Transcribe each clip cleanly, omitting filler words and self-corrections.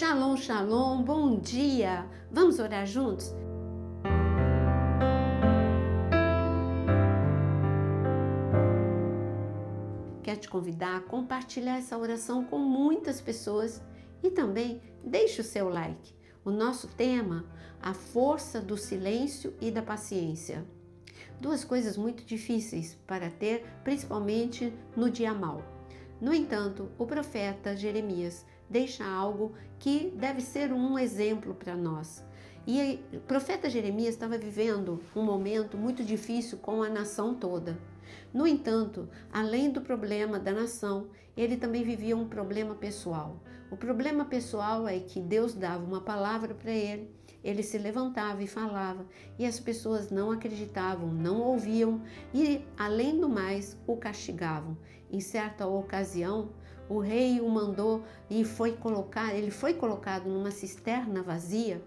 Shalom, shalom, bom dia! Vamos orar juntos? Quero te convidar a compartilhar essa oração com muitas pessoas e também deixe o seu like. O nosso tema, a força do silêncio e da paciência. Duas coisas muito difíceis para ter, principalmente no dia mau. No entanto, o profeta Jeremias deixa algo que deve ser um exemplo para nós. E o profeta Jeremias estava vivendo um momento muito difícil com a nação toda. No entanto, além do problema da nação, ele também vivia um problema pessoal. O problema pessoal é que Deus dava uma palavra para ele, ele se levantava e falava, e as pessoas não acreditavam, não ouviam e, além do mais, o castigavam. Em certa ocasião, o rei o mandou e ele foi colocado numa cisterna vazia,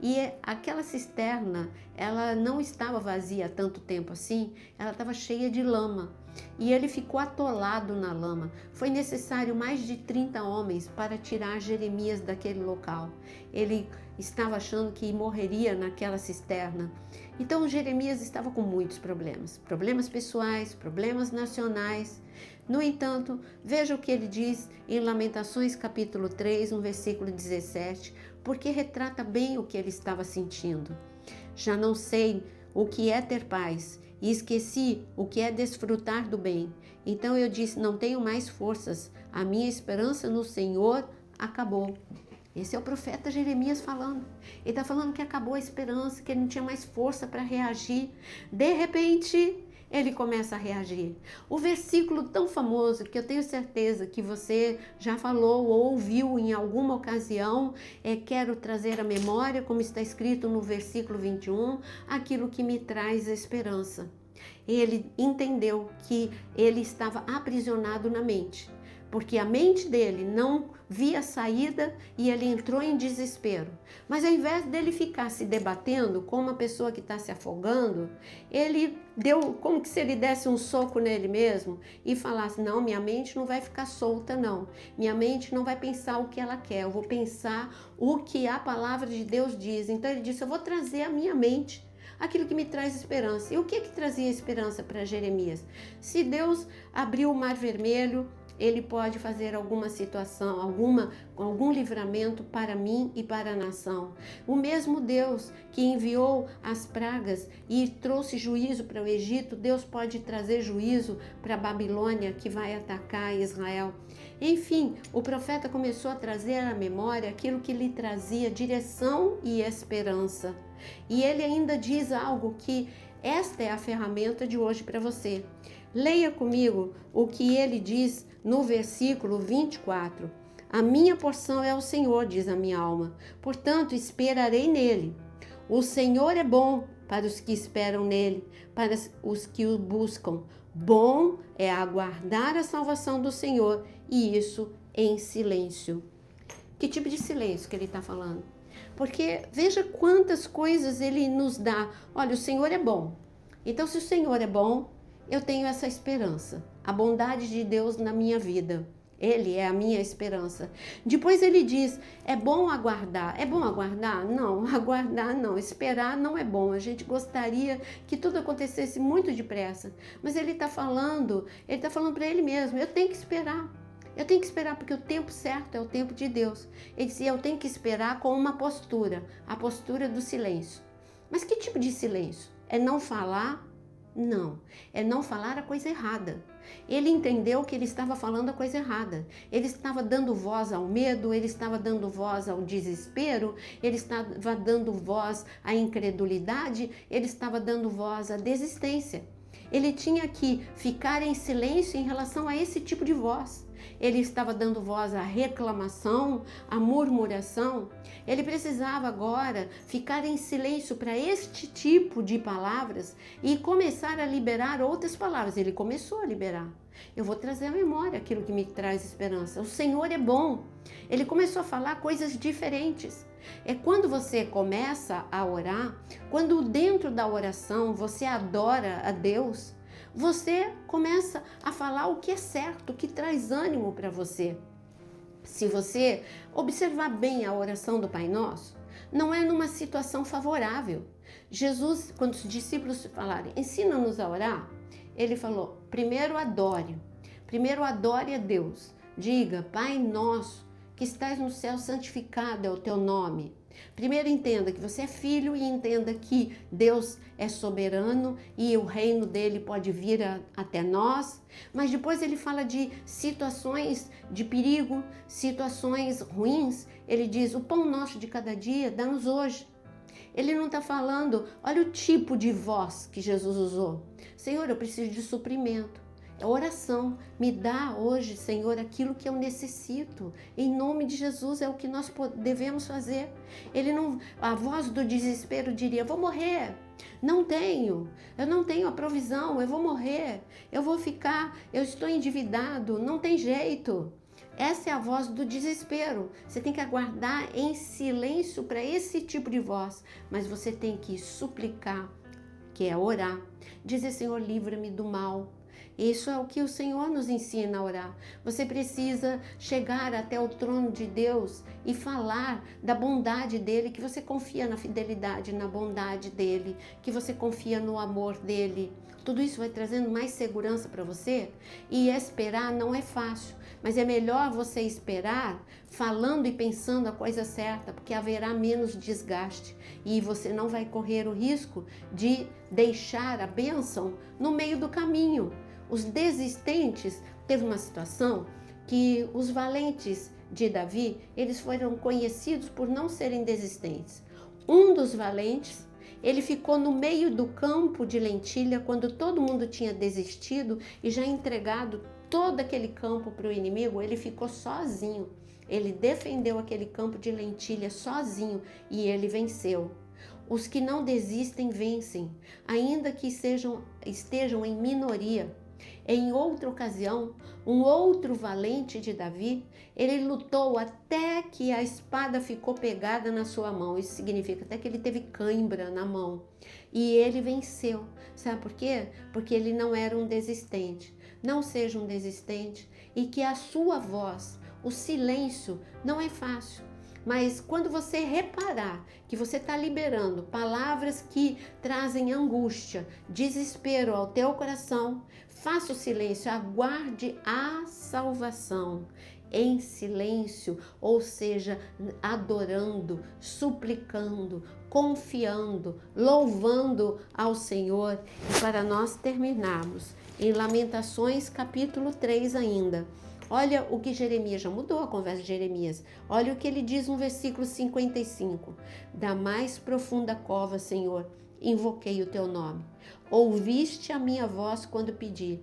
e aquela cisterna, ela não estava vazia há tanto tempo assim, ela estava cheia de lama. E ele ficou atolado na lama. Foi necessário mais de 30 homens para tirar Jeremias daquele local. Ele estava achando que morreria naquela cisterna. Então Jeremias estava com muitos problemas. Problemas pessoais, problemas nacionais. No entanto, veja o que ele diz em Lamentações capítulo 3, no versículo 17, porque retrata bem o que ele estava sentindo. Já não sei o que é ter paz, e esqueci o que é desfrutar do bem. Então eu disse, não tenho mais forças, a minha esperança no Senhor acabou. Esse é o profeta Jeremias falando. Ele está falando que acabou a esperança, que ele não tinha mais força para reagir. De repente, ele começa a reagir. O versículo tão famoso que eu tenho certeza que você já falou ou ouviu em alguma ocasião, quero trazer à memória, como está escrito no versículo 21, aquilo que me traz esperança. Ele entendeu que ele estava aprisionado na mente, porque a mente dele não via saída e ele entrou em desespero. Mas ao invés dele ficar se debatendo com uma pessoa que está se afogando, ele deu como que se ele desse um soco nele mesmo e falasse, não, minha mente não vai ficar solta não, minha mente não vai pensar o que ela quer, eu vou pensar o que a palavra de Deus diz. Então ele disse, eu vou trazer a minha mente aquilo que me traz esperança. E o que trazia esperança para Jeremias? Se Deus abriu o Mar Vermelho, ele pode fazer alguma situação, algum livramento para mim e para a nação. O mesmo Deus que enviou as pragas e trouxe juízo para o Egito, Deus pode trazer juízo para a Babilônia que vai atacar Israel. Enfim, o profeta começou a trazer à memória aquilo que lhe trazia direção e esperança. E ele ainda diz algo que esta é a ferramenta de hoje para você. Leia comigo o que ele diz no versículo 24. A minha porção é o Senhor, diz a minha alma, portanto esperarei nele. O Senhor é bom para os que esperam nele, para os que o buscam. Bom é aguardar a salvação do Senhor, e isso em silêncio. Que tipo de silêncio que ele está falando? Porque veja quantas coisas ele nos dá. Olha, o Senhor é bom. Então, se o Senhor é bom, eu tenho essa esperança, a bondade de Deus na minha vida. Ele é a minha esperança. Depois ele diz, é bom aguardar. É bom aguardar? Não, aguardar não. Esperar não é bom. A gente gostaria que tudo acontecesse muito depressa. Mas ele está falando para ele mesmo, eu tenho que esperar. Eu tenho que esperar porque o tempo certo é o tempo de Deus. Ele dizia, eu tenho que esperar com uma postura, a postura do silêncio. Mas que tipo de silêncio? É não falar? Não, é não falar a coisa errada. Ele entendeu que ele estava falando a coisa errada. Ele estava dando voz ao medo, ele estava dando voz ao desespero, ele estava dando voz à incredulidade, ele estava dando voz à desistência. Ele tinha que ficar em silêncio em relação a esse tipo de voz. Ele estava dando voz à reclamação, à murmuração. Ele precisava agora ficar em silêncio para este tipo de palavras e começar a liberar outras palavras. Ele começou a liberar. Eu vou trazer à memória aquilo que me traz esperança. O Senhor é bom. Ele começou a falar coisas diferentes. É quando você começa a orar, quando dentro da oração você adora a Deus, você começa a falar o que é certo, o que traz ânimo para você. Se você observar bem a oração do Pai Nosso, não é numa situação favorável. Jesus, quando os discípulos falaram, ensina-nos a orar, ele falou, primeiro adore a Deus. Diga, Pai Nosso, que estás no céu, santificado é o teu nome. Primeiro entenda que você é filho e entenda que Deus é soberano e o reino dele pode vir até nós. Mas depois ele fala de situações de perigo, situações ruins. Ele diz, o pão nosso de cada dia, dá-nos hoje. Ele não está falando, olha o tipo de voz que Jesus usou. Senhor, eu preciso de suprimento. É oração, me dá hoje, Senhor, aquilo que eu necessito. Em nome de Jesus é o que nós devemos fazer. A voz do desespero diria, vou morrer, eu não tenho a provisão, eu vou morrer, eu estou endividado, não tem jeito. Essa é a voz do desespero. Você tem que aguardar em silêncio para esse tipo de voz, mas você tem que suplicar, que é orar. Dizer, Senhor, livra-me do mal. Isso é o que o Senhor nos ensina a orar. Você precisa chegar até o trono de Deus e falar da bondade dele, que você confia na fidelidade, na bondade dele, que você confia no amor dele. Tudo isso vai trazendo mais segurança para você. E esperar não é fácil, mas é melhor você esperar falando e pensando a coisa certa, porque haverá menos desgaste e você não vai correr o risco de deixar a bênção no meio do caminho. Os desistentes, teve uma situação que os valentes de Davi, eles foram conhecidos por não serem desistentes. Um dos valentes, ele ficou no meio do campo de lentilha quando todo mundo tinha desistido e já entregado todo aquele campo para o inimigo, ele ficou sozinho. Ele defendeu aquele campo de lentilha sozinho e ele venceu. Os que não desistem vencem, ainda que estejam em minoria. Em outra ocasião, um outro valente de Davi, ele lutou até que a espada ficou pegada na sua mão. Isso significa até que ele teve cãibra na mão. E ele venceu. Sabe por quê? Porque ele não era um desistente. Não seja um desistente e que a sua voz, o silêncio, não é fácil. Mas quando você reparar que você está liberando palavras que trazem angústia, desespero ao teu coração, faça o silêncio, aguarde a salvação em silêncio, ou seja, adorando, suplicando, confiando, louvando ao Senhor. E para nós terminarmos, em Lamentações capítulo 3 ainda, olha o que Jeremias, já mudou a conversa de Jeremias. Olha o que ele diz no versículo 55. Da mais profunda cova, Senhor, invoquei o teu nome. Ouviste a minha voz quando pedi.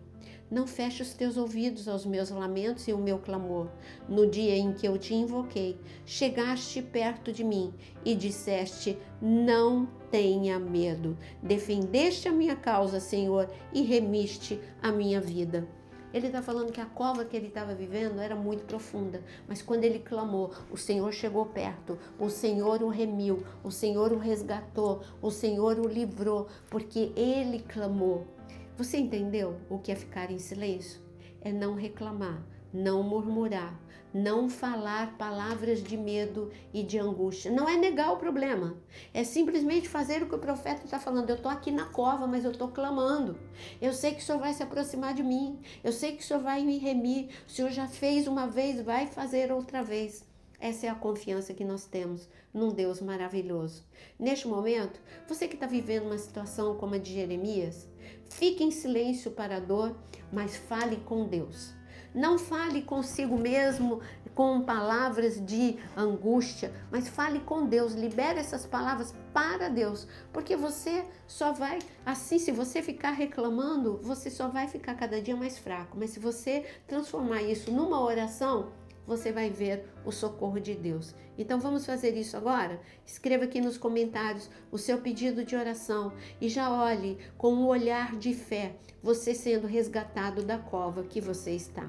Não feche os teus ouvidos aos meus lamentos e ao meu clamor. No dia em que eu te invoquei, chegaste perto de mim e disseste, não tenha medo. Defendeste a minha causa, Senhor, e remiste a minha vida. Ele está falando que a cova que ele estava vivendo era muito profunda, mas quando ele clamou, o Senhor chegou perto, o Senhor o remiu, o Senhor o resgatou, o Senhor o livrou, porque ele clamou. Você entendeu o que é ficar em silêncio? É não reclamar, não murmurar, não falar palavras de medo e de angústia. Não é negar o problema, é simplesmente fazer o que o profeta está falando. Eu estou aqui na cova, mas eu estou clamando. Eu sei que o Senhor vai se aproximar de mim, eu sei que o Senhor vai me remir. O Senhor já fez uma vez, vai fazer outra vez. Essa é a confiança que nós temos num Deus maravilhoso. Neste momento, você que está vivendo uma situação como a de Jeremias, fique em silêncio para a dor, mas fale com Deus. Não fale consigo mesmo com palavras de angústia, mas fale com Deus, libere essas palavras para Deus, porque você só vai, assim, se você ficar reclamando, você só vai ficar cada dia mais fraco, mas se você transformar isso numa oração, você vai ver o socorro de Deus. Então vamos fazer isso agora? Escreva aqui nos comentários o seu pedido de oração e já olhe com um olhar de fé, você sendo resgatado da cova que você está.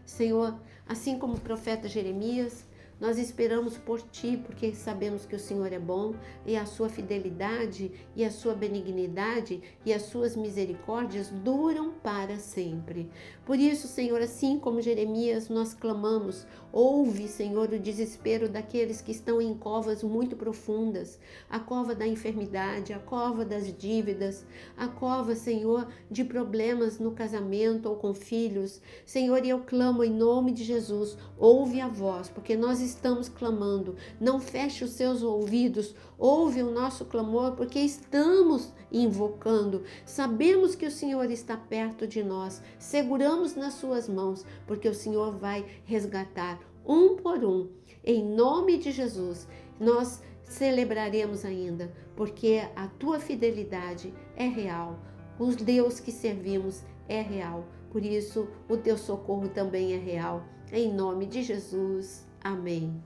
Senhor, assim como o profeta Jeremias, nós esperamos por Ti, porque sabemos que o Senhor é bom e a Sua fidelidade e a Sua benignidade e as Suas misericórdias duram para sempre. Por isso, Senhor, assim como Jeremias, nós clamamos, Ouve, Senhor, o desespero daqueles que estão em covas muito profundas, a cova da enfermidade, a cova das dívidas, a cova, Senhor, de problemas no casamento ou com filhos. Senhor, e eu clamo em nome de Jesus, ouve a voz, porque nós estamos clamando. Não feche os seus ouvidos, ouve o nosso clamor, porque estamos invocando. Sabemos que o Senhor está perto de nós, seguramos nas suas mãos, porque o Senhor vai resgatar um por um. Em nome de Jesus, nós celebraremos ainda, porque a tua fidelidade é real, o Deus que servimos é real, por isso o teu socorro também é real. Em nome de Jesus, amém.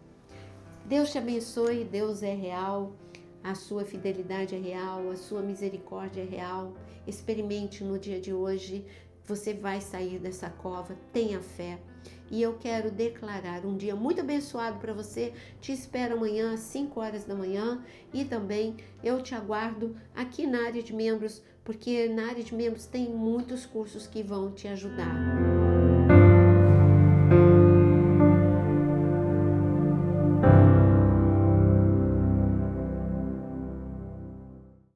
Deus te abençoe, Deus é real, a sua fidelidade é real, a sua misericórdia é real. Experimente no dia de hoje, você vai sair dessa cova, tenha fé. E eu quero declarar um dia muito abençoado para você. Te espero amanhã às 5 horas da manhã e também eu te aguardo aqui na área de membros, porque na área de membros tem muitos cursos que vão te ajudar.